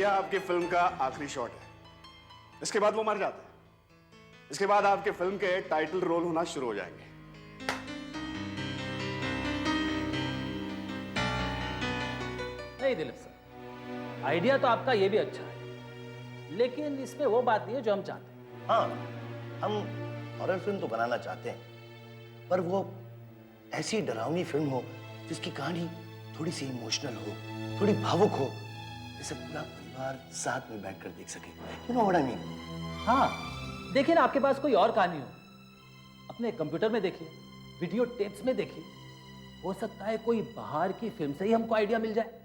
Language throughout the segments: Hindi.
यह आपकी फिल्म का आखिरी शॉट है। इसके बाद वो मर जाता है। इसके बाद आपके फिल्म के टाइटल रोल होना शुरू हो जाएंगे। नहीं दिलीप सर, आइडिया तो आपका ये भी अच्छा है, लेकिन इसमें वो बात नहीं है जो हम चाहते हैं। हाँ, हम हॉरर फिल्म तो बनाना चाहते हैं, पर वो ऐसी डरावनी फिल्म हो जिसकी कहानी थोड़ी सी इमोशनल हो, थोड़ी भावुक हो, जिसे पूरा परिवार साथ में बैठकर देख सके। You know what I mean? हाँ, देखिए ना, आपके पास कोई और कहानी हो, अपने कंप्यूटर में देखिए, वीडियो टेप्स में देखिए, हो सकता है कोई बाहर की फिल्म से ही हमको आइडिया मिल जाए।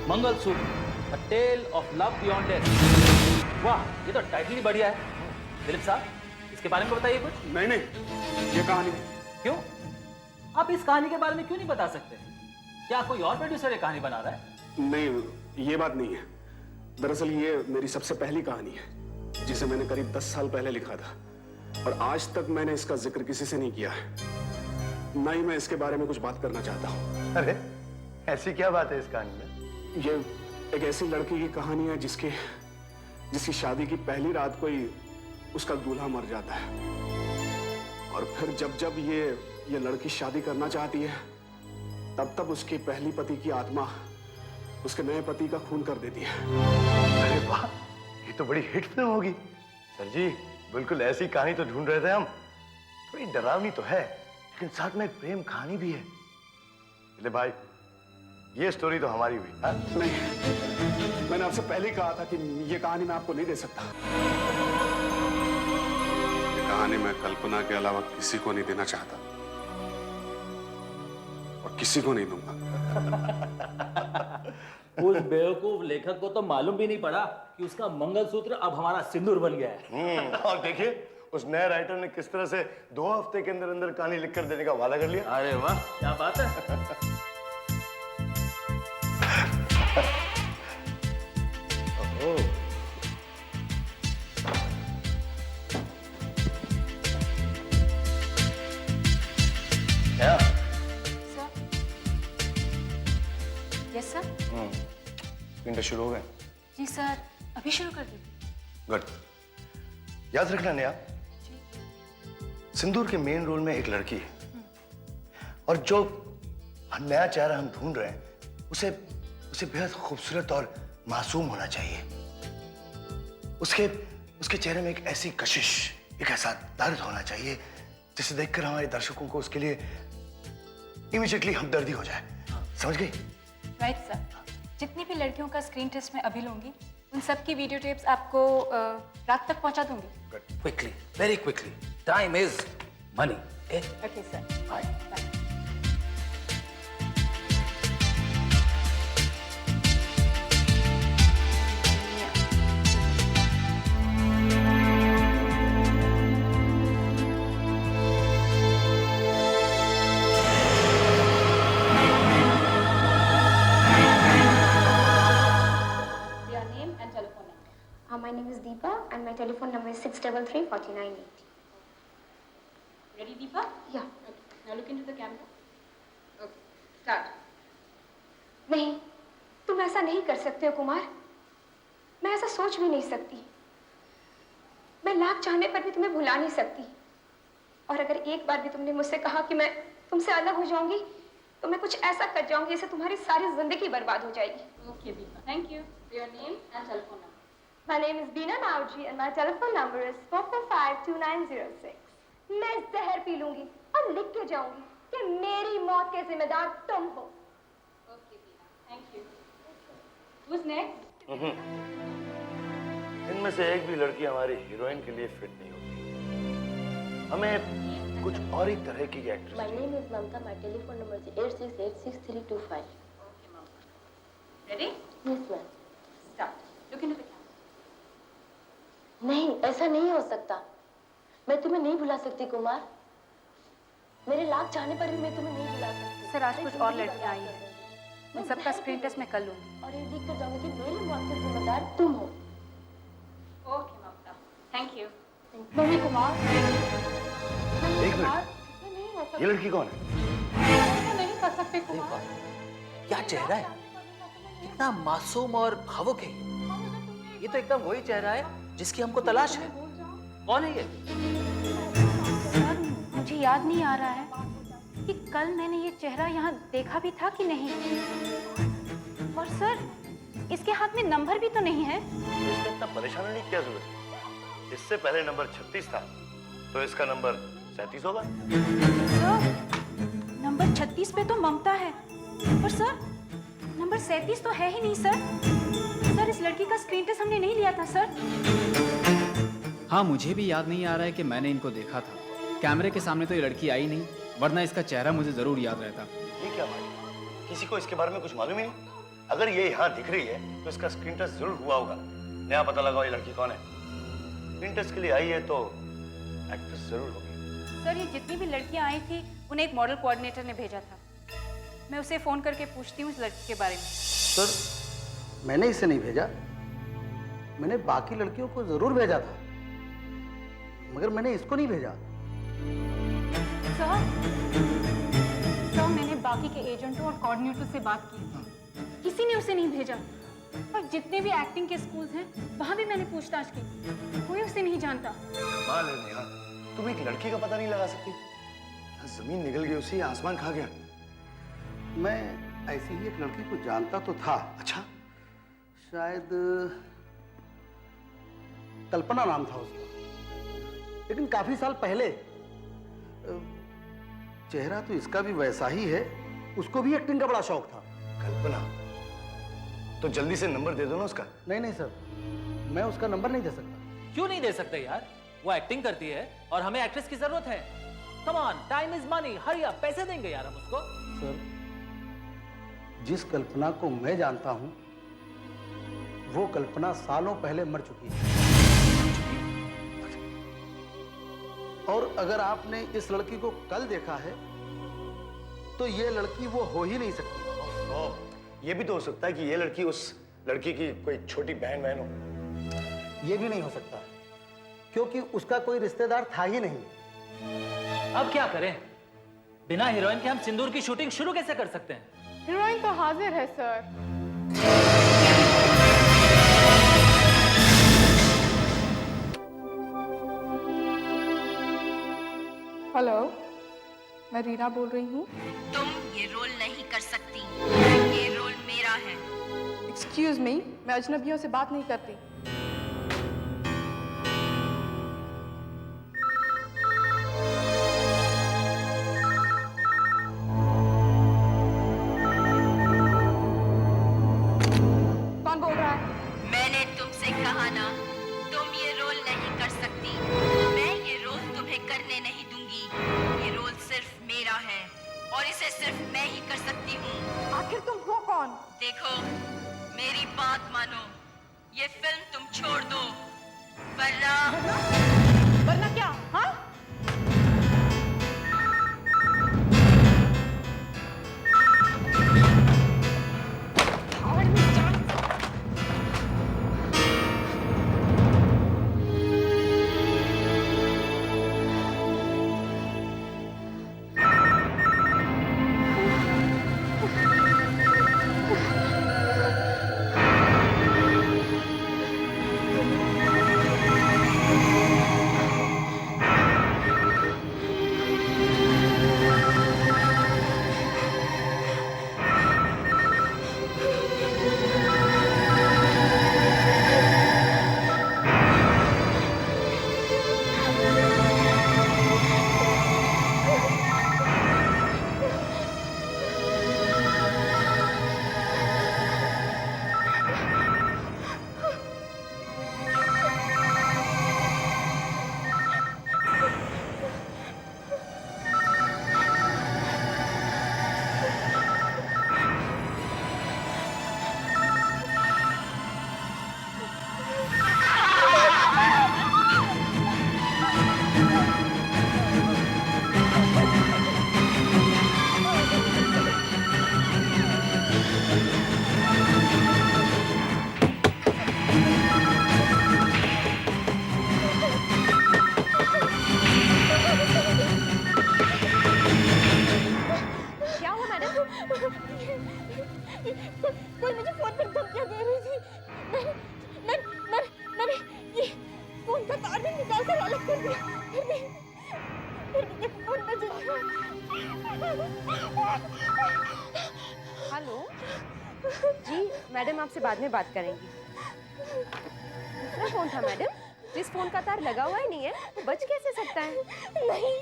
Mangalsutra, A Tale of Love Beyond Death। वाह, ये तो टाइटल ही बढ़िया है। दिलीप साहब, इसके बारे में बताइए कुछ। नहीं नहीं, ये कहानी क्यों? आप इस कहानी के बारे में क्यों नहीं बता सकते? क्या कोई और प्रोड्यूसर ये कहानी बना रहा है? नहीं, ये बात नहीं है। दरअसल ये मेरी सबसे पहली कहानी है, जिसे मैंने करीब 10 साल पहले लिखा था, और आज तक मैंने इसका जिक्र किसी से नहीं किया है। ना ही मैं इसके बारे में कुछ बात करना चाहता हूँ। अरे, ऐसी क्या बात है इस कहानी में? ये एक ऐसी लड़की की कहानी है जिसकी शादी की पहली रात को ही उसका दूल्हा मर जाता है, और फिर जब जब ये लड़की शादी करना चाहती है, तब तब उसके पहली पति की आत्मा उसके नए पति का खून कर देती है। अरे वाह, ये तो बड़ी हिट फिल्म होगी। सर जी, बिल्कुल ऐसी कहानी तो ढूंढ रहे थे हम। थोड़ी डरावनी तो है, लेकिन साथ में एक प्रेम कहानी भी है। ले भाई, ये स्टोरी तो हमारी हुई। हाँ? नहीं, मैंने आपसे पहले ही कहा था कि ये कहानी मैं आपको नहीं दे सकता। ये कहानी मैं कल्पना के अलावा किसी को नहीं देना चाहता, और किसी को नहीं दूंगा। उस बेवकूफ लेखक को तो मालूम भी नहीं पड़ा कि उसका मंगलसूत्र अब हमारा सिंदूर बन गया है। और देखिए, उस नए राइटर ने किस तरह से 2 हफ्ते के अंदर अंदर कहानी लिखकर देने का वादा कर लिया। अरे वाह, क्या बात है। क्या? Sir, yes sir. प्रिंटर शुरू हो गए? जी सर, अभी शुरू कर देते। गुड। याद रखना नया, सिंदूर के मेन रोल में एक लड़की है, और जो नया चेहरा हम ढूंढ रहे हैं उसे बेहद खूबसूरत और मासूम होना चाहिए। उसके चेहरे में एक ऐसी कशिश, एक ऐसा दर्द होना चाहिए जिसे देखकर हमारे दर्शकों को उसके लिए इमीडिएटली हमदर्दी हो जाए। समझ गई? Right sir. जितनी भी लड़कियों का स्क्रीन टेस्ट मैं अभी लूंगी, उन सब की वीडियो टेप्स आपको रात तक पहुंचा दूंगी। Quickly, very quickly, time is money. Okay sir, bye. Bye. My name is Deepa and my telephone number is 633-4980. Ready, Deepa? Yeah. Okay. Now look into the camera. Okay. Start. नहीं, तुम ऐसा नहीं कर सकते हो कुमार। मैं ऐसा सोच भी नहीं सकती। मैं लाख चाहने पर भी तुम्हें भुला नहीं सकती। और अगर एक बार भी तुमने मुझसे कहा कि मैं तुमसे अलग हो जाऊंगी, तो मैं कुछ ऐसा कर जाऊंगी जिससे तुम्हारी सारी जिंदगी बर्बाद हो जाएगी। Okay, Deepa. Thank you. Your name and telephone number. My name is Beena Nauji and my telephone number is 445-2906. मैं जहर पी लूंगी और लिख के जाऊंगी कि मेरी मौत के जिम्मेदार तुम हो। Okay, Beena. Thank you. Who's next? इनमें से एक भी लड़की हमारी हीरोइन के लिए फिट नहीं होती। हमें कुछ और ही तरह की actress. My name is Mamta. My telephone number is 86866325. Okay, ma'am. Ready? Yes, ma'am. Start. Look into the camera. नहीं, ऐसा नहीं हो सकता। मैं तुम्हें नहीं भुला सकती कुमार। मेरे लाख चाहने पर भी मैं तुम्हें नहीं भुला सकती। सर, आज कुछ और लड़कियां आई हैं। उन सबका स्क्रीन टेस्ट मैं कर लूंगी। और ये लिख कर जाऊंगी कि मेरी मौत के जिम्मेदार तुम हो। Okay Mamta, thank you. मम्मी कुमार, एक मिनट, ये लड़की कौन है? नहीं कर सकते कुमार। क्या चेहरा है, कितना मासूम और भावुक है ये तो एकदम वही चेहरा है जिसकी हमको तलाश है। कौन है ये? सर, मुझे याद नहीं आ रहा है कि कल मैंने ये चेहरा यहाँ देखा भी था कि नहीं। और सर, इसके हाथ में नंबर भी तो नहीं है। इसमें इतना परेशान होने की क्या जरूरत है? इससे पहले नंबर 36 था, तो इसका नंबर 37 होगा। सर, नंबर 36 पे तो ममता है, पर सर नंबर 37 तो है ही नहीं सर। सर, इस लड़की का स्क्रीन टेस्ट हमने नहीं लिया था सर। हाँ, मुझे भी याद नहीं आ रहा है कि मैंने इनको देखा था। कैमरे के सामने तो ये लड़की आई नहीं, वरना इसका चेहरा मुझे जरूर याद रहता। ये क्या भाई, किसी को इसके बारे में कुछ मालूम ही नहीं? अगर ये यहाँ दिख रही है तो इसका स्क्रीन टेस्ट जरूर हुआ होगा। नया पता लगाओ ये लड़की कौन है। स्क्रीन टेस्ट के लिए आई है तो एक्ट्रेस जरूर होगी। सर, ये जितनी भी लड़कियां आई थी उन्हें एक मॉडल कोऑर्डिनेटर ने भेजा था। मैं उसे फोन करके पूछती हूँ इस लड़की के बारे में। सर, मैंने इसे नहीं भेजा, मैंने बाकी लड़कियों को जरूर भेजा था, मगर मैंने इसको नहीं भेजा। सर, मैंने बाकी के एजेंटों और कोऑर्डिनेटर से बात की, किसी ने उसे नहीं भेजा। और जितने भी एक्टिंग के स्कूल्स हैं वहां भी मैंने पूछताछ की, कोई उसे नहीं जानता। कमाल है नेहा, तुम एक लड़की का पता नहीं लगा सकती? क्या जमीन निकल गई उसी, आसमान खा गया? मैं ऐसी ही एक लड़की को जानता तो था। अच्छा, शायद कल्पना नाम था उसका, लेकिन काफी साल पहले। चेहरा तो इसका भी वैसा ही है, उसको भी एक्टिंग का बड़ा शौक था। कल्पना, तो जल्दी से नंबर दे दो ना उसका। नहीं सर, मैं उसका नंबर नहीं दे सकता। क्यों नहीं दे सकते यार? वो एक्टिंग करती है और हमें एक्ट्रेस की जरूरत है। Come on, time is money, hurry up, पैसे देंगे यार हम उसको। सर, जिस कल्पना को मैं जानता हूं, वो कल्पना सालों पहले मर चुकी है। और अगर आपने इस लड़की को कल देखा है, तो ये लड़की वो हो ही नहीं सकती। ये भी तो हो सकता है कि ये लड़की उस लड़की की कोई छोटी बहन हो। ये भी नहीं हो सकता, क्योंकि उसका कोई रिश्तेदार था ही नहीं। अब क्या करें? बिना हीरोइन के हम सिंदूर की शूटिंग शुरू कैसे कर सकते हैं? हीरोइन तो हाजिर है सर। हेलो, मैं रीना बोल रही हूँ। तुम ये रोल नहीं कर सकती, ये रोल मेरा है। एक्सक्यूज मी, मैं अजनबियों से बात नहीं करती। कौन बोल रहा है? मैंने तुमसे कहा ना, तुम ये रोल नहीं कर सकती। मैं ये रोल तुम्हें करने नहीं दूंगी। ये रोल सिर्फ मेरा है और इसे सिर्फ मैं ही कर सकती हूँ। आखिर तुम हो कौन? देखो, मेरी बात मानो, ये फिल्म तुम छोड़ दो, वरना क्या? हाँ? मैडम आपसे बाद में बात करेंगी। दूसरा फोन था मैडम, जिस फोन का तार लगा हुआ ही नहीं है वो बच कैसे सकता है? नहीं,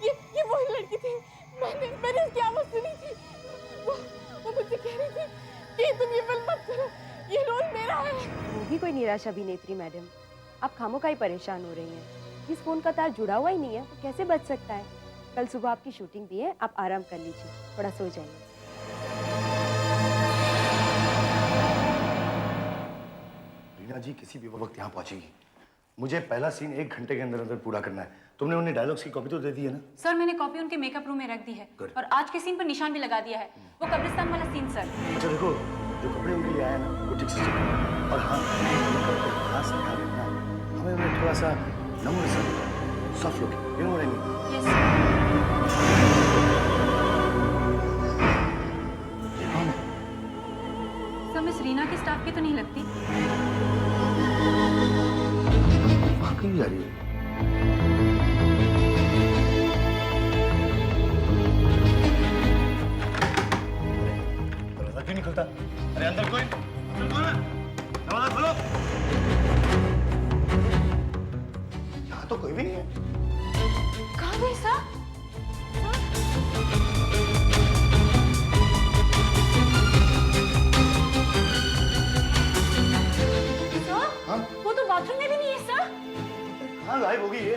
ये वही लड़की थी। मैंने उसकी आवाज सुनी थी। वो मुझे कह रही थी कि तुम ये फिल्म मत करो, ये रोल मेरा है। वो भी कोई निराश अभिनेत्री मैडम, आप खामोखा ही परेशान हो रही हैं। जिस फोन का तार जुड़ा हुआ ही नहीं है वो कैसे बच सकता है? कल सुबह आपकी शूटिंग भी है, आप आराम कर लीजिए, थोड़ा सो जाइए। रीना जी किसी भी वक्त यहाँ पहुंचेगी। मुझे पहला सीन 1 घंटे के अंदर अंदर पूरा करना है। तुमने उन्हें डायलॉग्स की कॉपी तो दे दी है ना? सर मैंने कॉपी उनके मेकअप रूम में रख दी है Good. और आज के सीन पर निशान भी लगा दिया है। वो कब्रिस्तान वाला सीन सर। अच्छा देखो, जो कपड़े उनके लिए आया ना वो ठीक से चेक करना। और हाँ, मेकअप पे खास ध्यान रखना। हमें उन्हें थोड़ा सा नम्र सा, soft look, you know what I mean. Yes sir. ये कौन है? सर मिस रीना की स्टाफ की तो नहीं लगती। वहाँ क्यों जा रही है? दरवाजा क्यों नहीं खुलता? अरे अंदर कोई? अंदर कौन है? दरवाजा खोलो। यहाँ तो कोई भी नहीं है। कहाँ गए सर? हाँ? वो तो बाथरूम में भी नहीं है सर। कहाँ गायब होगी ये?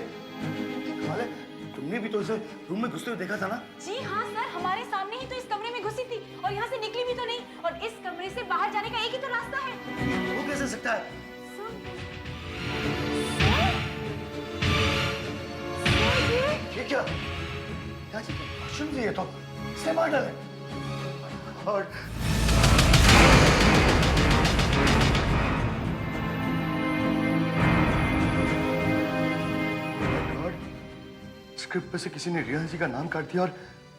कमाल है, तुमने भी तो इसे रूम में घुसते हुए देखा था ना? जी हाँ सर, हमारे सामने ही तो इस कमरे में घुसी थी और यहाँ से निकली भी तो नहीं। और इस कमरे से बाहर जाने का एक ही तो रास्ता है। वो कैसे सकता है? ये क्या? क्या जी? वॉशरूम भी है तो इसे मार डाले। और स्क्रिप्ट पे से किसी ने रिया जी का नाम काट दिया और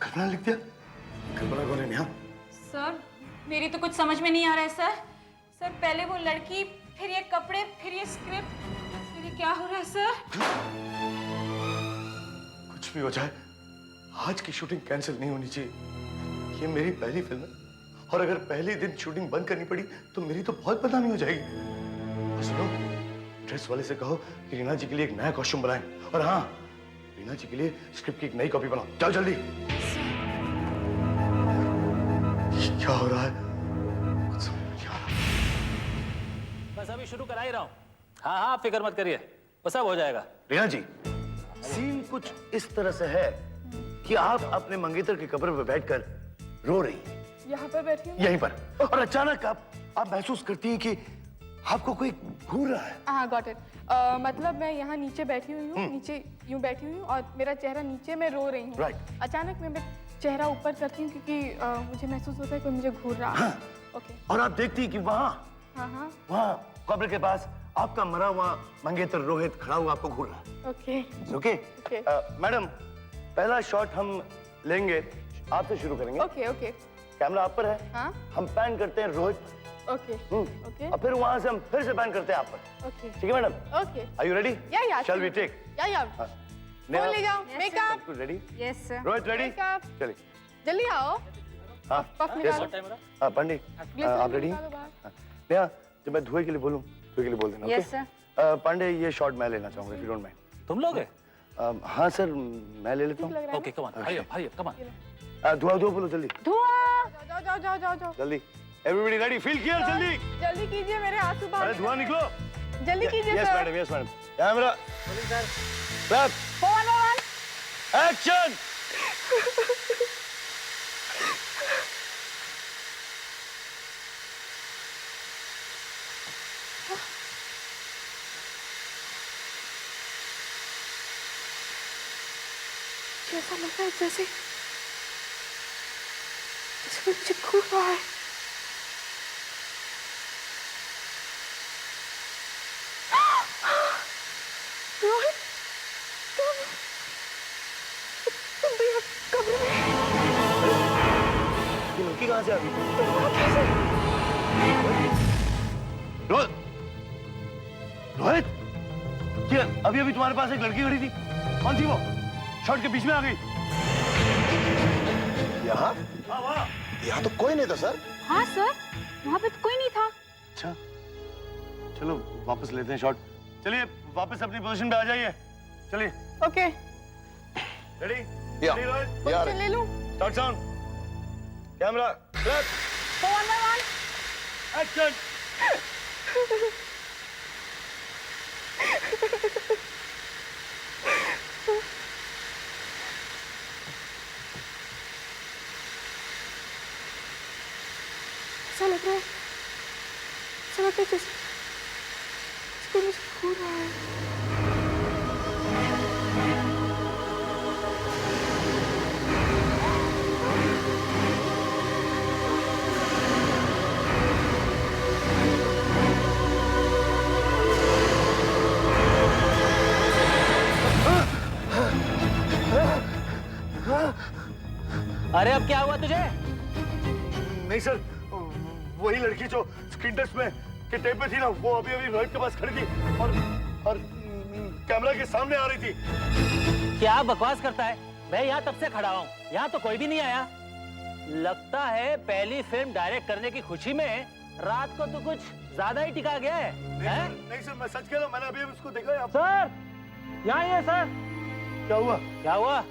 कल्पना लिख दिया। कल्पना कौन है नेहा? सर मेरी तो कुछ समझ में नहीं आ रहा है सर। सर पहले वो लड़की, फिर ये कपड़े, फिर ये स्क्रिप्ट, फिर ये क्या हो रहा है सर? कुछ भी हो जाए, आज की शूटिंग कैंसिल नहीं होनी चाहिए। ये मेरी पहली फिल्म है और अगर पहले दिन शूटिंग बंद करनी पड़ी तो मेरी तो बहुत बदनामी हो जाएगी। और सुनो, ड्रेस वाले से कहो कि रीना जी के लिए एक नया कॉस्ट्यूम बनाएं। और हाँ, रीना जी के लिए स्क्रिप्ट की एक नई कॉपी बनाओ। जाओ जल्दी। क्या हो रहा है? कुछ समझ नहीं आ रहा। बस अभी शुरू करा ही रहा हूँ। हाँ हाँ, फिक्र मत करिए, वो सब हो जाएगा। रीना जी, सीन कुछ इस तरह से है कि आप अपने मंगेतर के कब्र पर बैठकर रो रही हैं। यहाँ पर बैठी हूँ। यहीं पर, और अचानक आप महसूस करती हैं कि आपको कोई घूर रहा है। हाँ गॉट इट। मतलब मैं यहाँ नीचे बैठी हुई हूँ, नीचे यूं बैठी हुई हूँ और मेरा चेहरा नीचे, मैं रो रही हूँ। Right. अचानक मैं चेहरा ऊपर करती हूँ क्योंकि मुझे महसूस होता है कोई मुझे घूर रहा है। हाँ। ओके। और आप देखती हैं कि वहाँ कब्र के पास आपका मरा हुआ मंगेतर रोहित खड़ा हुआ आपको घूर रहा है। ओके। ओके? ओके। मैडम, पहला शॉट हम लेंगे, आपसे शुरू करेंगे। Okay okay. कैमरा आप पर है। हाँ। हम पैन करते हैं रोहित पर। Okay okay. और फिर वहां से हम फिर से पैन करते हैं आप पर। ओके। ठीक है madam? Okay. Are you ready? या शैल वी टेक? या फोन ले जाओ। मेकअप। कुछ ready? Yes sir. Rohit ready? Makeup. चलिए। जल्दी आओ। हाँ। पफ Yes, निकालो। sir. हाँ पंडित, आप रेडी हैं? हाँ। नेहा, जब मैं धुएं के लिए बोलूं, धुएं के लिए बोल देना। Yes sir. पांडे, ये शॉट मैं लेना चाहूंगा, if you don't mind. तुम लोगे? हाँ सर, मैं ले लेता हूँ। Okay, come on, hurry up, come on. धुआं बोलो जल्दी। धुआं। जाओ। जल्दी। Everybody ready? Feel clear, जल्दी। जल्दी कीजिए, मेरे आंसू बाहर। अरे धुआं निकलो। जल्दी कीजिए Yes sir. Madam, yes madam. Camera. Clap. 4 1 Action. ऐसा लग रहा है जैसे मुझे घूर रहा है। रोहित, तुम तो यहाँ कब्र में। ये लड़की कहाँ से आ गई? तुम वहाँ कैसे? रोहित, ये अभी तुम्हारे पास एक लड़की खड़ी थी, कौन थी वो? शॉट के बीच में आ गई। यहाँ? हाँ, वहाँ। यहाँ तो कोई नहीं था सर। हाँ सर, वहाँ पे तो कोई नहीं था। अच्छा, चलो वापस लेते हैं शॉट। चलिए वापस अपनी पोजीशन पे आ जाइए। चलिए। ओके। रेडी? या। रेडी रोहित? पोजीशन ले लूं? Start sound. Camera clap. So 1 by 1. Action. ऐसा लग रहा है, ऐसा लगता है जैसे इसको मुझे छू रहा है। अरे अब क्या हुआ तुझे? नहीं सर, वही लड़की जो स्क्रीन टेस्ट में के टेप पे थी ना, वो अभी अभी रोहित के पास खड़ी थी और कैमरा के सामने आ रही थी। क्या बकवास करता है? मैं यहाँ तब से खड़ा हूँ, यहाँ तो कोई भी नहीं आया। लगता है पहली फिल्म डायरेक्ट करने की खुशी में रात को तो कुछ ज्यादा ही टिका गया है, हैं? नहीं सर, मैं सच कह रहा हूँ, मैंने अभी अभी उसको देखा है। सर, यहाँ ही है सर। क्या हुआ? क्या हुआ?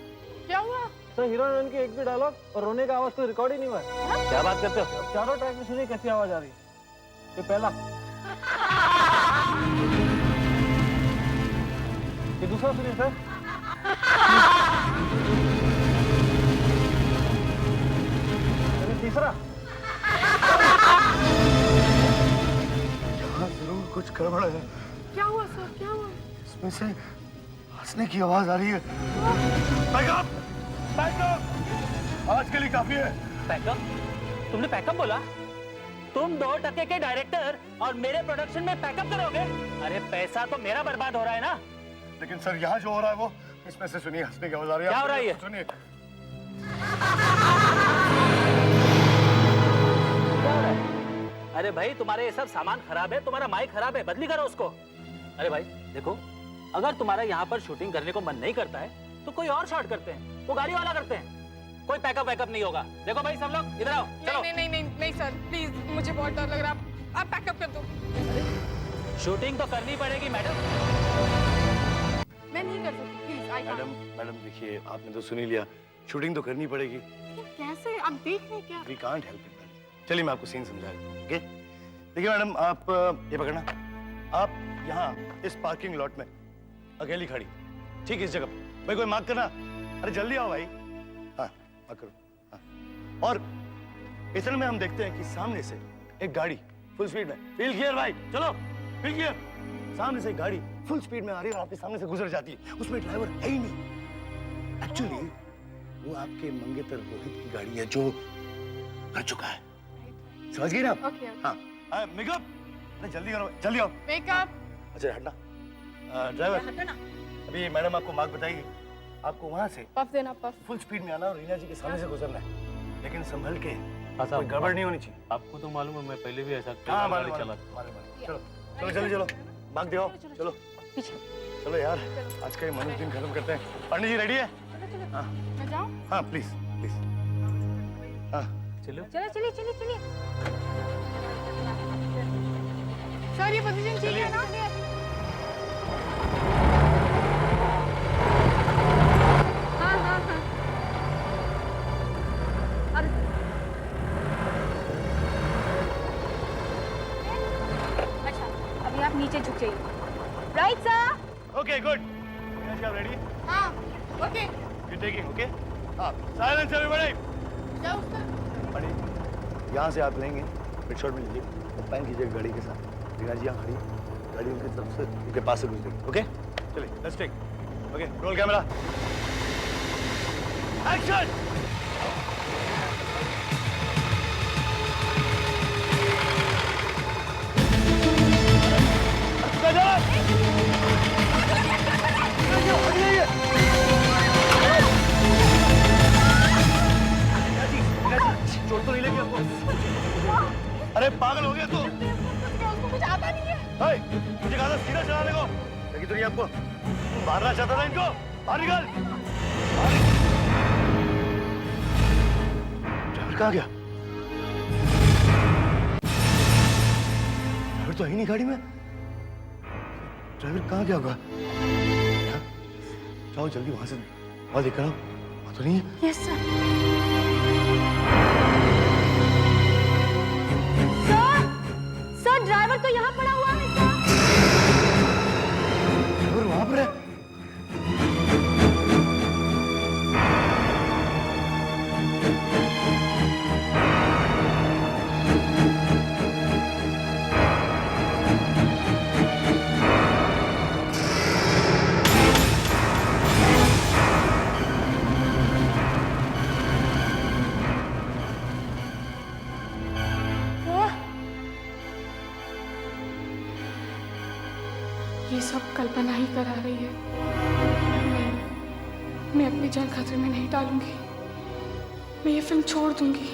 क्या हुआ? सर हीरोइन की एक भी डायलॉग और रोने का आवाज तो रिकॉर्ड ही नहीं हुआ है। क्या बात करते हो? चारों ट्रैक में सुनिए कैसी आवाज आ रही है। ये पहला, ये दूसरा सुनिए सर। ये तीसरा। यहाँ जरूर कुछ गड़बड़ है। क्या हुआ सर? क्या हुआ? इसमें से हंसने की आवाज आ रही है। बैकअप! बैकअप! आज के लिए काफी है। पैकअप? तुमने पैकअप बोला? तुम 2% के डायरेक्टर और मेरे प्रोडक्शन में पैकअप करोगे? अरे पैसा तो मेरा बर्बाद हो रहा है ना। लेकिन सर यहाँ जो हो रहा है वो, इसमें से सुनिए हंसने की आवाज आ रही है। क्या हो रहा है ये? सुनिए। क्या हो रहा है? अरे भाई तुम्हारे ये सब सामान खराब है, तुम्हारा माइक खराब है, बदली करो उसको। अरे भाई देखो, अगर तुम्हारा यहाँ पर शूटिंग करने को मन नहीं करता है तो कोई और शॉट करते हैं, वो गाड़ी वाला करते हैं। कोई पैकअप वैकअप नहीं होगा। देखो भाई सब लोग इधर आओ, चलो। नहीं सर, प्लीज, मुझे बहुत डर लग रहा है। आप पैकअप कर दो। शूटिंग तो करनी पड़ेगी मैडम। मैं नहीं कर सकती, प्लीज। मैडम देखिए, आपने तो सुन ही लिया, शूटिंग तो करनी पड़ेगी। कैसे? आप देख रहे क्या? We can't help it। चलिए मैं आपको सीन समझा देता हूँ, ओके? देखिए मैडम, आप ये पकड़ना। आप यहाँ इस पार्किंग लॉट में अकेली खड़ी, ठीक इस जगह पे। भाई कोई मार्क करना। अरे जल्दी आओ भाई। हाँ मार्क करो। हाँ। और इतने में हम देखते हैं कि सामने से एक गाड़ी फुल स्पीड में, फील गियर भाई, चलो फील गियर। सामने से एक गाड़ी फुल स्पीड में आ रही है और आपके सामने से गुजर जाती है। उसमें ड्राइवर है ही नहीं। एक्चुअली वो आपके मंगेतर रोहित की गाड़ी है जो मर चुका है। समझ गई ना आप? ओके। हाँ मेकअप, अरे जल्दी करो, जल्दी आओ। मेकअप। अच्छा हटना। ड्राइवर, अभी मैडम आपको मार्ग बताएगी। आपको वहाँ से पफ देना, पफ। फुल स्पीड में आना और रीना जी के सामने से गुजरना है, लेकिन संभल के, कोई गड़बड़ नहीं होनी चाहिए। आपको तो मालूम है मैं पहले भी ऐसा हाँ मालूम। चलो चलो जल्दी चलो, भाग दियो, चलो चलो यार, आज का ये मनुष्य दिन खत्म करते हैं। पंडित जी रेडी है? हाँ मैं जाऊँ? हाँ प्लीज प्लीज। हाँ चलो चलिए चलिए चलिए। सर ये पोजीशन ठीक है ना? हाँ हाँ हाँ। अब अच्छा, अभी आप नीचे झुक जाइए। Right sir. Okay good. Reena ji आप रेडी? हाँ ओके। You taking okay? हाँ साइलेंस एवरीबॉडी। जाओ सर। पंडित यहाँ से आप लेंगे, मिड शॉट में लीजिए और पैन कीजिए गाड़ी के साथ। रीना जी यहाँ खड़ी, गाड़ी उनकी तरफ से, उनके पास से गुजरेगी। ओके चलिए let's take. Okay roll camera action. चोट तो नहीं लगी आपको? अरे पागल हो गया तो? उसको कुछ आता नहीं है। मुझे कहा था सीधा चलाने को, लगी तो नहीं आपको? मारना चाहता था इनको, बाहर निकल। ड्राइवर कहाँ गया? ड्राइवर तो है ही नहीं गाड़ी में। ड्राइवर कहाँ गया होगा? जाओ जल्दी वहां से हवा देकर आओ। वहां तो नहीं है। Yes sir. सर ड्राइवर तो यहाँ पड़ा हुआ है सर। ड्राइवर वहां पर है? ये सब कल्पना ही करा रही है। मैं अपनी जान खतरे में नहीं डालूंगी। मैं ये फिल्म छोड़ दूंगी।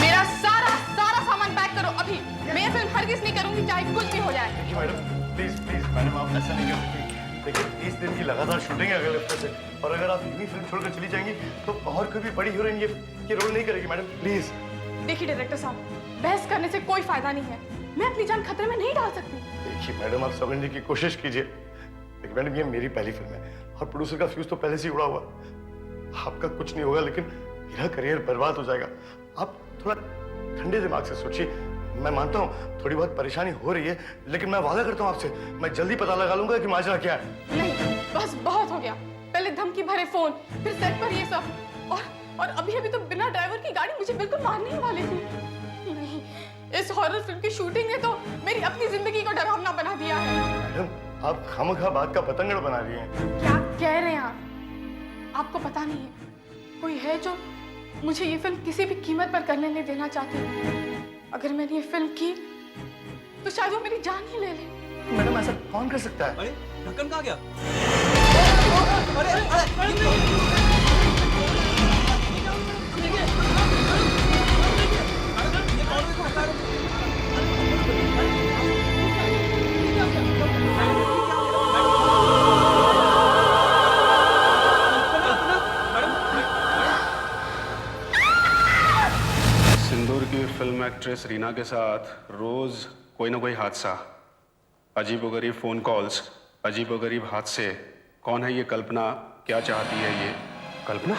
मेरा सारा सामान पैक करो अभी। मैं ये फिल्म हरगिज़ नहीं करूंगी, चाहे कुछ भी हो जाए। देखिए मैडम, प्लीज मैडम, आप ऐसा नहीं कर सकती। देखिए 30 दिन की लगातार शूटिंग है अगले हफ्ते से, और अगर आप यूं ही फिल्म छोड़कर चली जाएंगी तो और कोई भी बड़ी हीरोइन ये रोल नहीं करेगी मैडम, प्लीज। देखिए डायरेक्टर साहब, बहस करने से कोई फायदा नहीं है। मैं अपनी जान खतरे में नहीं डाल सकती। देखिए मैडम, आप समझने की कोशिश कीजिए। देखिए मैडम, ये मेरी पहली फिल्म है और प्रोड्यूसर का फ्यूज तो पहले से ही उड़ा हुआ। आपका कुछ नहीं होगा, लेकिन मेरा करियर बर्बाद हो जाएगा। आप थोड़ा ठंडे दिमाग से सोचिए। मैं मानता हूँ थोड़ी बहुत परेशानी हो रही है, लेकिन मैं वादा करता हूँ आपसे, मैं जल्दी पता लगा लूंगा कि माजरा क्या है। नहीं, बस बहुत हो गया। पहले धमकी भरे फोन, फिर सेट पर ये सब, और अभी तो बिना ड्राइवर की गाड़ी मुझे बिल्कुल मारने ही वाली थी। नहीं, इस हॉरर फिल्म की शूटिंग ने तो मेरी अपनी जिंदगी को डरावना बना दिया है। मैडम, आप खामखा बात का पतंगड़ बना रही हैं। क्या कह रहे हैं आप? आपको पता नहीं है, कोई है जो मुझे ये फिल्म किसी भी कीमत पर करने नहीं देना चाहती। अगर मैंने ये फिल्म की तो शायद वो मेरी जान ही ले ले। मैडम, ऐसा कौन कर सकता है? अरे ढक्कन कहाँ गया? सिंदूर की फिल्म एक्ट्रेस रीना के साथ रोज कोई ना कोई हादसा, अजीबोगरीब फोन कॉल्स, अजीबोगरीब हादसे। कौन है ये कल्पना? क्या चाहती है ये कल्पना?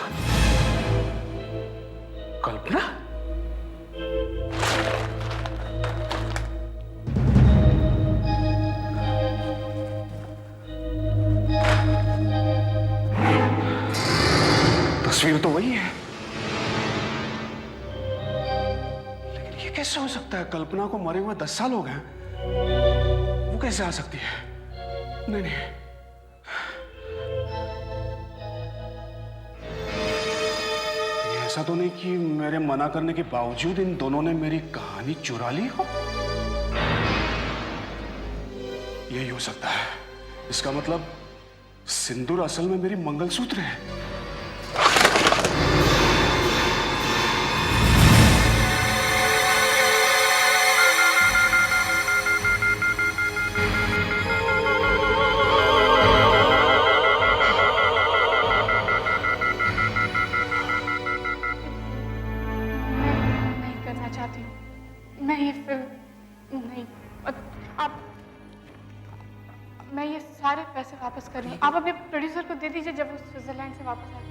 कल्पना? तस्वीर तो वही है, लेकिन ये कैसे हो सकता है? कल्पना को मरे हुए 10 साल हो गए, वो कैसे आ सकती है? नहीं नहीं, ये ऐसा तो नहीं कि मेरे मना करने के बावजूद इन दोनों ने मेरी कहानी चुरा ली हो? यही हो सकता है। इसका मतलब सिंदूर असल में मेरी मंगलसूत्र है। मैं ये फिल्म नहीं, आप, मैं ये सारे पैसे वापस कर रही हूँ। आप अपने प्रोड्यूसर को दे दीजिए जब वो स्विट्जरलैंड से वापस आए।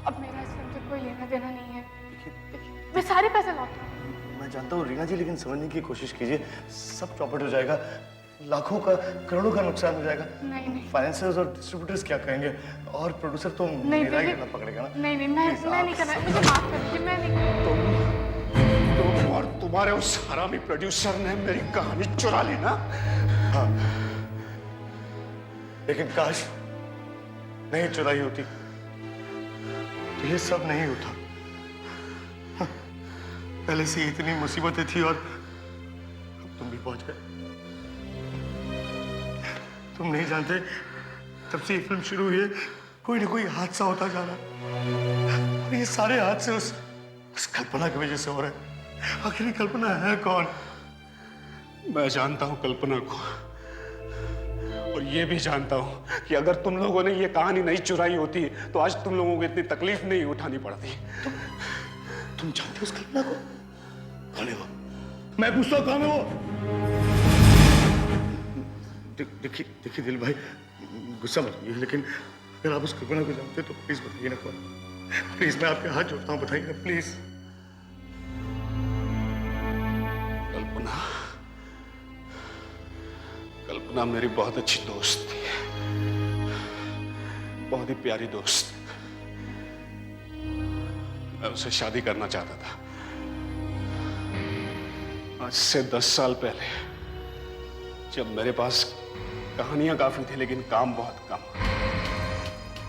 अब मेरा इस फिल्म से कोई लेना देना नहीं है। देखिए, मैं सारे पैसे लौटा हूँ। मैं जानता हूँ रीना जी, लेकिन समझने की कोशिश कीजिए। सब चौपट हो जाएगा, लाखों का करोड़ों का नुकसान हो जाएगा। नहीं, फाइनेंसर्स और डिस्ट्रीब्यूटर्स क्या कहेंगे, और प्रोड्यूसर तो मेरा ही करना पकड़ेगा ना। नहीं, मैं नहीं करना, मुझे माफ कर दीजिए। मैं नहीं, तुम और तुम्हारे उस हरामी प्रोड्यूसर ने मेरी कहानी चुरा ली ना? हाँ, लेकिन काश नहीं चुराई होती तो ये सब नहीं होता। हाँ, पहले से इतनी मुसीबतें थी और अब तुम भी पहुंच गए। तुम नहीं जानते, तब से ये फिल्म शुरू हुई है कोई ना कोई हादसा होता जा रहा, और ये सारे हादसे उस कल्पना की वजह से हो रहे हैं। आखिर कल्पना है कौन? मैं जानता हूं कल्पना को, और ये भी जानता हूं कि अगर तुम लोगों ने ये कहानी नहीं चुराई होती तो आज तुम लोगों को इतनी तकलीफ नहीं उठानी पड़ती। तुम जानते हो उस कल्पना को? कौन है वो? मैं पूछता हूँ कौन है वो? देखिए दिल भाई, गुस्सा मत कीजिए, लेकिन अगर आप उस कल्पना को जानते तो प्लीज बताइए ना कौन। प्लीज, मैं आपके हाथ जोड़ता हूँ, बताइए ना प्लीज। कल्पना, कल्पना मेरी बहुत अच्छी दोस्त थी, बहुत ही प्यारी दोस्त। मैं उससे शादी करना चाहता था। आज से 10 साल पहले, जब मेरे पास कहानियां काफी थी लेकिन काम बहुत कम,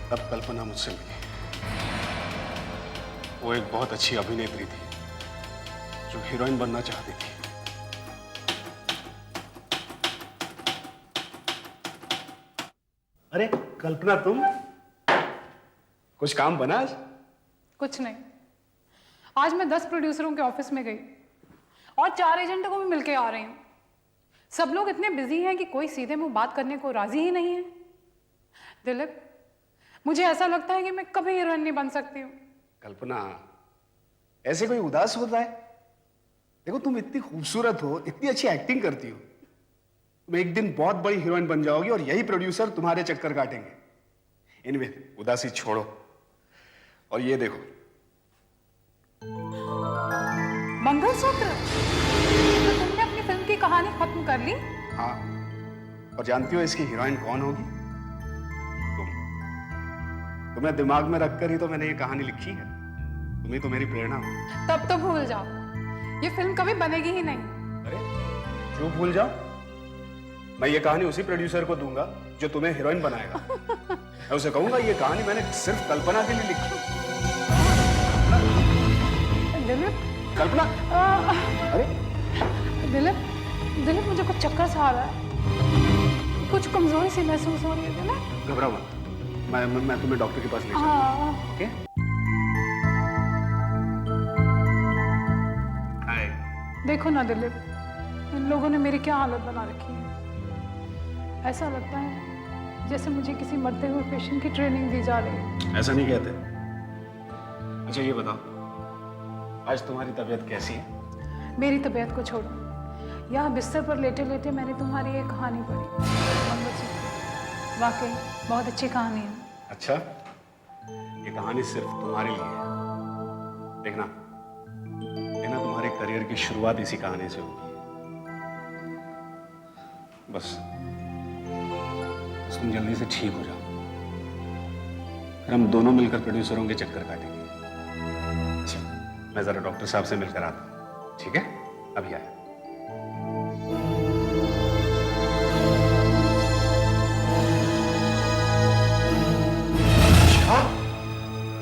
तब कल्पना मुझसे मिली। वो एक बहुत अच्छी अभिनेत्री थी जो हीरोइन बनना चाहती थी। अरे कल्पना, तुम? कुछ काम बना आज? कुछ नहीं। आज मैं 10 प्रोड्यूसरों के ऑफिस में गई और 4 एजेंटों को भी मिलके आ रही हूँ। सब लोग इतने बिजी हैं कि कोई सीधे मुंह बात करने को राजी ही नहीं है। दिलीप, मुझे ऐसा लगता है कि मैं कभी हीरोइन नहीं बन सकती हूँ। कल्पना, ऐसे कोई उदास होता है? देखो, तुम इतनी खूबसूरत हो, इतनी अच्छी एक्टिंग करती हो, तुम एक दिन बहुत बड़ी हीरोइन बन जाओगी और यही प्रोड्यूसर तुम्हारे चक्कर काटेंगे। एनीवे, उदासी छोड़ो और ये देखो। मंगलसूत्र? तो तुमने अपनी फिल्म की कहानी खत्म कर ली? हाँ, और जानती हो इसकी हीरोइन कौन होगी? तुम्हें दिमाग में रखकर ही तो मैंने ये कहानी लिखी है। तुम ही तो मेरी प्रेरणा हो। तब तो भूल जाओ, ये फिल्म कभी बनेगी ही नहीं। अरे क्यों भूल जाओ? मैं ये कहानी उसी प्रोड्यूसर को दूंगा जो तुम्हें हीरोइन बनाएगा। मैं उसे कहूंगा ये कहानी मैंने सिर्फ कल्पना के लिए लिखी। दिलीप, कल्पना, अरे दिलीप, मुझे कुछ चक्कर सा आ रहा है, कुछ कमजोरी सी महसूस हो रही है। दिलीप, घबराओ मत, मैं तुम्हें डॉक्टर के पास ले जाऊंगा। हाँ। ओके? हाय। देखो ना दिलीप, इन लोगों ने मेरी क्या हालत बना रखी है। ऐसा लगता है जैसे मुझे किसी मरते हुए पेशेंट की ट्रेनिंग दी जा रही है। ऐसा नहीं कहते। अच्छा ये बताओ, आज तुम्हारी तबीयत कैसी है? मेरी तबीयत को छोड़ो, यहाँ बिस्तर पर लेटे लेटे मैंने तुम्हारी एक कहानी पढ़ी, मंगलसूत्र। वाकई बहुत अच्छी कहानी है। अच्छा, ये कहानी सिर्फ तुम्हारे लिए है। देखना तुम्हारे करियर की शुरुआत इसी कहानी से होगी। बस तुम जल्दी से ठीक हो जाओ, फिर हम दोनों मिलकर प्रोड्यूसरों के चक्कर काटेंगे। अच्छा, मैं जरा डॉक्टर साहब से मिलकर आता हूं, ठीक है? अभी आया।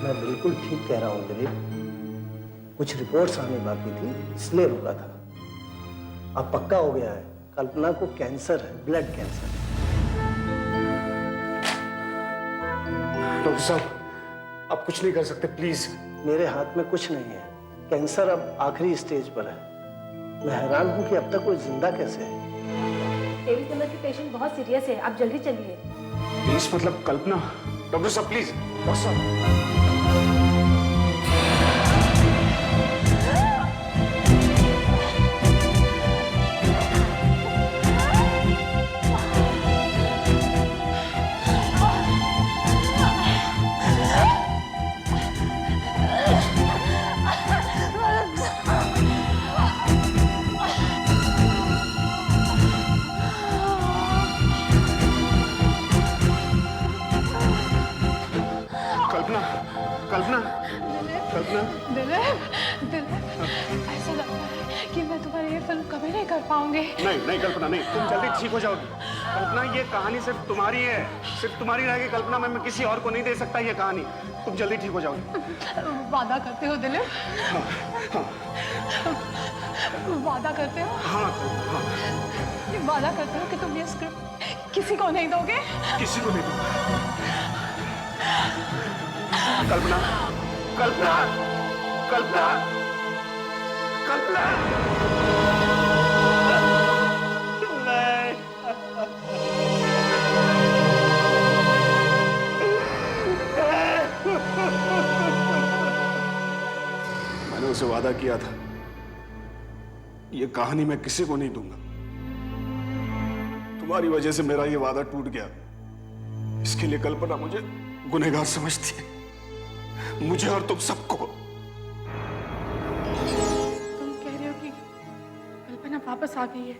मैं बिल्कुल ठीक कह रहा हूँ दिलीप। कुछ रिपोर्ट्स आने बाकी थी, इसलिए रुका था। अब पक्का हो गया है, कल्पना को कैंसर है, ब्लड कैंसर। डॉक्टर साहब, आप कुछ नहीं कर सकते, प्लीज। मेरे हाथ में कुछ नहीं है। कैंसर अब आखिरी स्टेज पर है। मैं हैरान हूँ कि अब तक कोई जिंदा कैसे है। एवी नंबर के पेशेंट बहुत सीरियस है, आप जल्दी चलिए। प्लीज, मतलब कल्पना। डॉक्टर साहब प्लीज। डॉक्टर साहब, दिलीप, ऐसा लगता है कि मैं तुम्हारी ये फिल्म कभी नहीं कर पाऊंगी। नहीं कल्पना, नहीं, तुम जल्दी ठीक हो जाओगी। कल्पना, ये कहानी सिर्फ तुम्हारी है, सिर्फ तुम्हारी रहेगी कल्पना। मैं किसी और को नहीं दे सकता ये कहानी। तुम जल्दी ठीक हो जाओगी। वादा करते हो दिलीप? हाँ। वादा करते हो? हाँ। वादा करते हो कि तुम ये स्क्रिप्ट किसी को नहीं दोगे? किसी को नहीं दूंगा। कल्पना, कल्पना, कल्पना, कल्पना। मैंने उसे वादा किया था ये कहानी मैं किसी को नहीं दूंगा। तुम्हारी वजह से मेरा ये वादा टूट गया। इसके लिए कल्पना मुझे गुनहगार समझती है, मुझे और तुम सबको। तुम कह रहे हो कि कल्पना वापस आ गई है?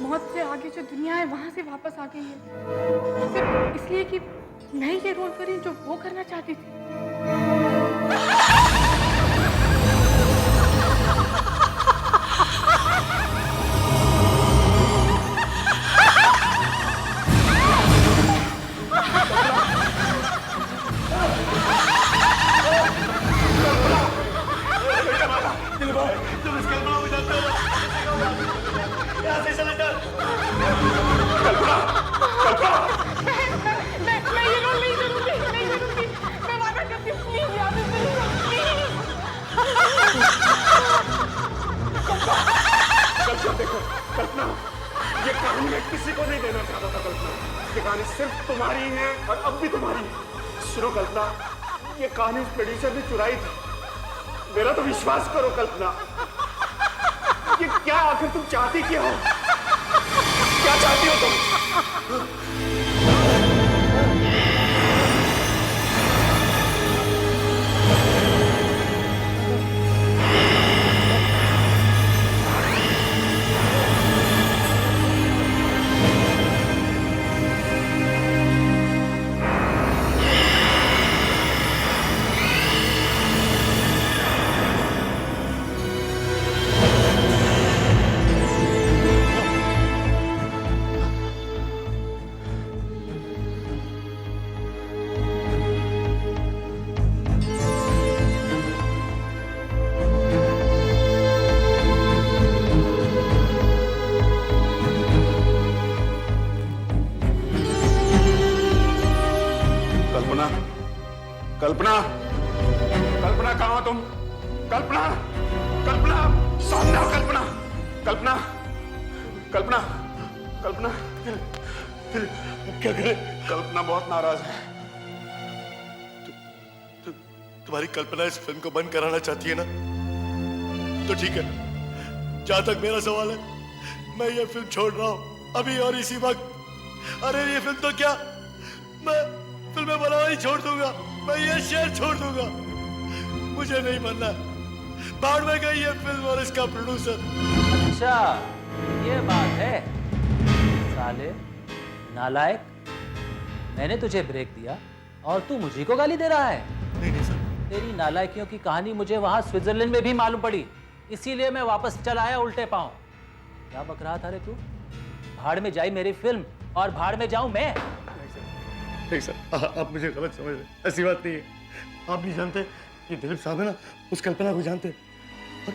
मौत से आगे जो दुनिया है वहां से वापस आ गई है, सिर्फ इसलिए कि मैं ये रोल करी जो वो करना चाहती थी? तुम इस कल्पना को जानते हो? यहाँ से चले जाओ। मैं ये रोल नहीं करूंगी, नहीं करूंगी। मैं वादा करती हूँ, प्लीज याद कल्पना देखो, कल्पना ये कहानी मैं किसी को नहीं देना चाहता था। कल्पना ये कहानी सिर्फ तुम्हारी है और अब भी तुम्हारी है। सुनो कल्पना, ये कहानी उस प्रोड्यूसर ने चुराई थी। मेरा तो विश्वास करो कल्पना। ये क्या आखिर तुम चाहती क्या हो? क्या चाहती हो तुम? कल्पना, कल्पना कहाँ हो तुम? कल्पना, कल्पना सामने आओ। कल्पना, कल्पना, कल्पना, कल्पना क्या करे? कल्पना बहुत नाराज है। तुम्हारी कल्पना इस फिल्म को बंद कराना चाहती है ना, तो ठीक है। जहां तक मेरा सवाल है, मैं ये फिल्म छोड़ रहा हूं अभी और इसी वक्त। अरे ये फिल्म तो क्या, मैं फिल्में बनाना ही छोड़ दूंगा। मैं ये शहर छोड़ दूंगा। मुझे नहीं बनना। बाढ़ में गई ये फिल्म और इसका प्रोड्यूसर। अच्छा ये बात है। साले नालायक, मैंने तुझे ब्रेक दिया और तू मुझे को गाली दे रहा है। नहीं सर, तेरी नालायकियों की कहानी मुझे वहां स्विट्जरलैंड में भी मालूम पड़ी, इसीलिए मैं वापस चल आया उल्टे पांव। क्या बक रहा था रे तू? भाड़ में जाई मेरी फिल्म और भाड़ में जाऊं मैं? नहीं सर, आप मुझे गलत समझ रहे। ऐसी बात नहीं है। आप नहीं जानते, ये दिलीप साहब है ना, उस कल्पना को जानते। और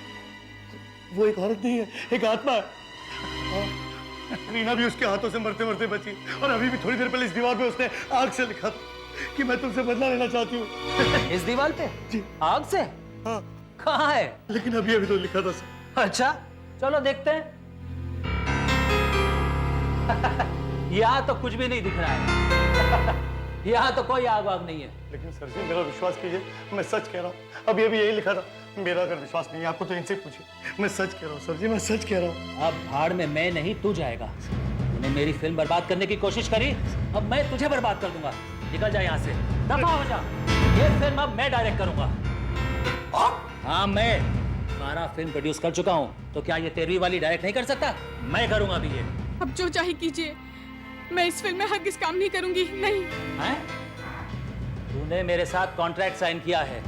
वो एक औरत नहीं है, एक आत्मा है। रीना भी उसके हाथों से मरते मरते बची। और अभी भी थोड़ी देर पहले इस दीवार पे उसने आग से लिखा था कि मैं तुमसे बदला लेना चाहती हूँ। इस दीवार पे? जी। आग से? हाँ। कहाँ है? लेकिन अभी तो लिखा था सर। अच्छा चलो देखते हैं। यहाँ तो कुछ भी नहीं दिख रहा है। यहाँ तो कोई आग वाग नहीं है। लेकिन सर जी मेरा विश्वास कीजिए, मैं सच कह रहा हूँ। अभी अभी यही लिखा था। मेरा अगर विश्वास नहीं है आपको तो इनसे पूछिए। मैं सच कह रहा हूँ सर जी, मैं सच कह रहा हूँ। अब भाड़ में मैं नहीं तू जाएगा। तूने मेरी फिल्म बर्बाद करने की कोशिश करी, अब मैं तुझे बर्बाद कर दूंगा। निकल जा यहाँ से, दफा हो जा। ये फिल्म अब मैं डायरेक्ट करूंगा। हाँ मैं 12 फिल्म प्रोड्यूस कर चुका हूँ, तो क्या ये 13वीं वाली डायरेक्ट नहीं कर सकता? मैं करूंगा अभी ये। अब जो चाहे कीजिए, मैं इस फिल्म में हरगिज़ काम नहीं करूंगी। नहीं। हैं? तूने मेरे साथ कॉन्ट्रैक्ट साइन किया है।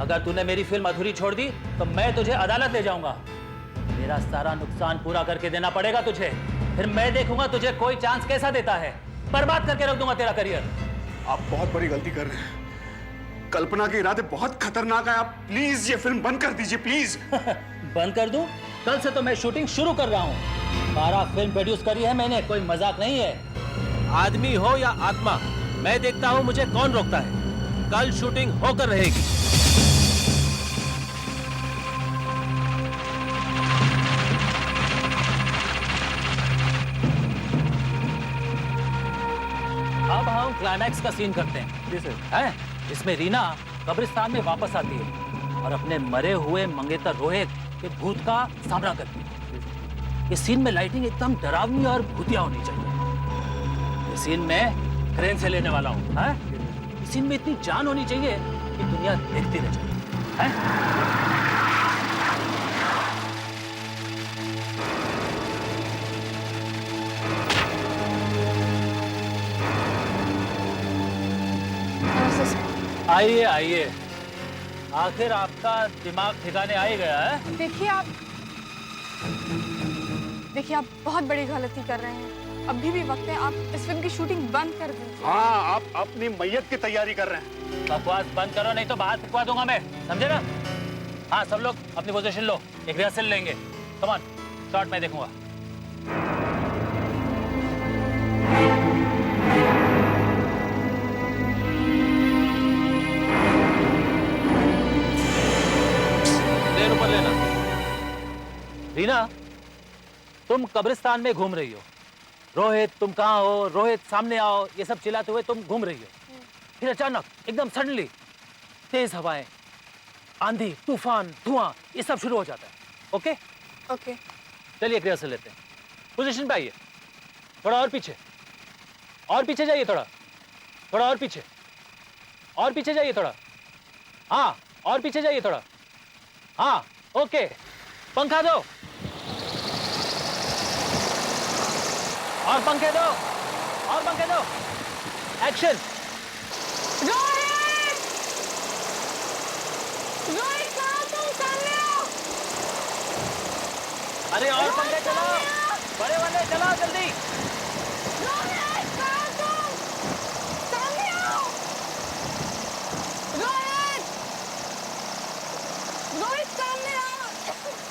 अगर तूने मेरी फिल्म अधूरी छोड़ दी तो मैं तुझे अदालत ले जाऊंगा। मेरा सारा नुकसान पूरा करके देना पड़ेगा तुझे। फिर मैं देखूंगा तुझे कोई चांस कैसा देता है। बर्बाद करके रख दूंगा तेरा करियर। आप बहुत बड़ी गलती कर रहे हैं। कल्पना के इरादे बहुत खतरनाक है। आप प्लीज ये फिल्म बंद कर दीजिए, प्लीज। बंद कर दूं? कल से तो मैं शूटिंग शुरू कर रहा हूँ। 12 फिल्म प्रोड्यूस करी है मैंने, कोई मजाक नहीं है। आदमी हो या आत्मा, मैं देखता हूँ मुझे कौन रोकता है। कल शूटिंग होकर रहेगी। अब हम क्लाइमैक्स का सीन करते हैं। जी सर। हैं? इसमें रीना कब्रिस्तान में वापस आती है और अपने मरे हुए मंगेतर रोहित कि भूत का सामना करती है। इस सीन में लाइटिंग एकदम डरावनी और भूतिया होनी चाहिए। इस सीन में क्रेन से लेने वाला हूँ, हैं? इस सीन में इतनी जान होनी चाहिए कि दुनिया देखती रह जाए, हैं? आइए आइए, आखिर आपका दिमाग ठिकाने आ ही गया है। देखिए आप बहुत बड़ी गलती कर रहे हैं। अभी भी वक्त है, आप इस फिल्म की शूटिंग बंद कर दीजिए। हाँ, आप अपनी मैयत की तैयारी कर रहे हैं। बकवास बंद करो, नहीं तो बाहर फिकवा दूंगा मैं, समझे ना? हाँ, सब लोग अपनी पोजीशन लो, एक रिहर्सल लेंगे। कम ऑन, शॉट मैं देखूंगा। ऊपर लेना। रीना, तुम कब्रिस्तान में घूम रही हो। रोहित, तुम कहाँ हो? रोहित, सामने आओ। ये सब चिल्लाते हुए तुम घूम रही हो। फिर अचानक एकदम सडनली तेज हवाएं, आंधी, तूफान, धुआं, ये सब शुरू हो जाता है। ओके ओके, चलिए एक रिहर्सल लेते हैं। पोजीशन पे आइए, थोड़ा और पीछे, और पीछे जाइए, थोड़ा थोड़ा और पीछे, और पीछे जाइए थोड़ा। हाँ, और पीछे जाइए थोड़ा। हाँ, ओके, पंखा दो, और पंखे दो, और पंखे दो। एक्शन। रोहित! रोहित, कहाँ तुम? सामने आओ। अरे और पंखे चलाओ, बड़े वाले चलाओ जल्दी। रोहित, कहाँ तुम? सामने आओ। रोहित! रोहित, सामने आओ,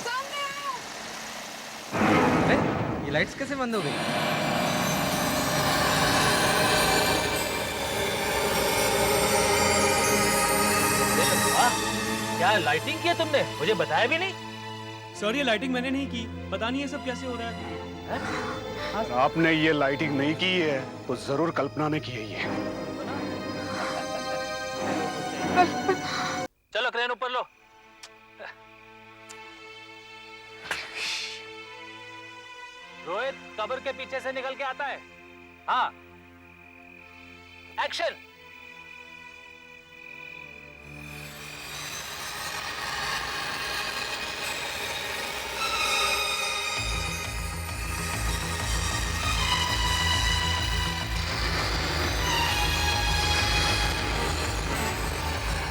सामने आओ। अरे ये लाइट्स कैसे बंद हो गई? क्या लाइटिंग की है तुमने? मुझे बताया भी नहीं। सर ये लाइटिंग मैंने नहीं की, पता नहीं ये सब कैसे हो रहा है। अगर आपने ये लाइटिंग नहीं की है तो जरूर कल्पना ने की है ये। चलो क्रेन ऊपर लो। रोहित कब्र के पीछे से निकल के आता है। हाँ, एक्शन।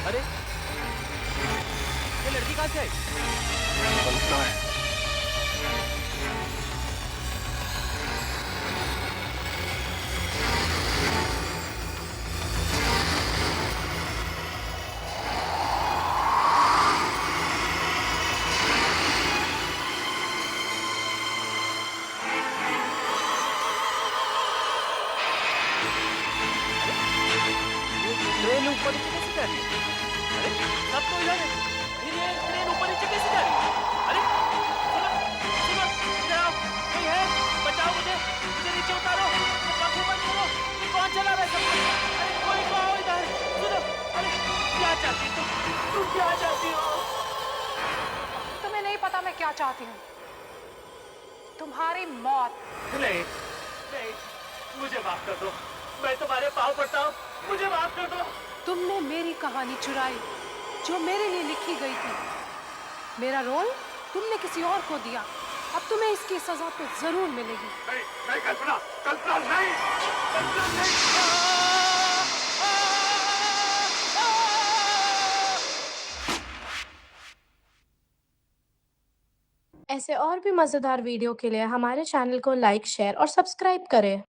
अरे ये लड़की कहाँ से आई? कल्पना है। ट्रेन ऊपर नीचे कैसे जा रही है? अरे सब तो इधर है, ये ट्रेन ऊपर नीचे कैसे जा रही है? अरे सुनो, सुनो, इधर आओ, कोई है? बचाओ मुझे, मुझे नीचे उतारो, आंखें बंद करो। ये कौन चला रहा है सब? अरे कोई तो आओ इधर। सुनो, अरे क्या चाहती तुम? तुम क्या चाहती हो? तुम्हें नहीं पता मैं क्या चाहती हूँ? तुम्हारी मौत। नहीं, नहीं, मुझे माफ कर दो, मैं तुम्हारे पाँव पड़ता हूँ, मुझे माफ कर दो। तुमने मेरी कहानी चुराई जो मेरे लिए लिखी गई थी। मेरा रोल तुमने किसी और को दिया। अब तुम्हें इसकी सजा तो जरूर मिलेगी। नहीं, नहीं कल्पना, कल्पना नहीं, कल्पना नहीं। ऐसे और भी मज़ेदार वीडियो के लिए हमारे चैनल को लाइक, शेयर और सब्सक्राइब करें।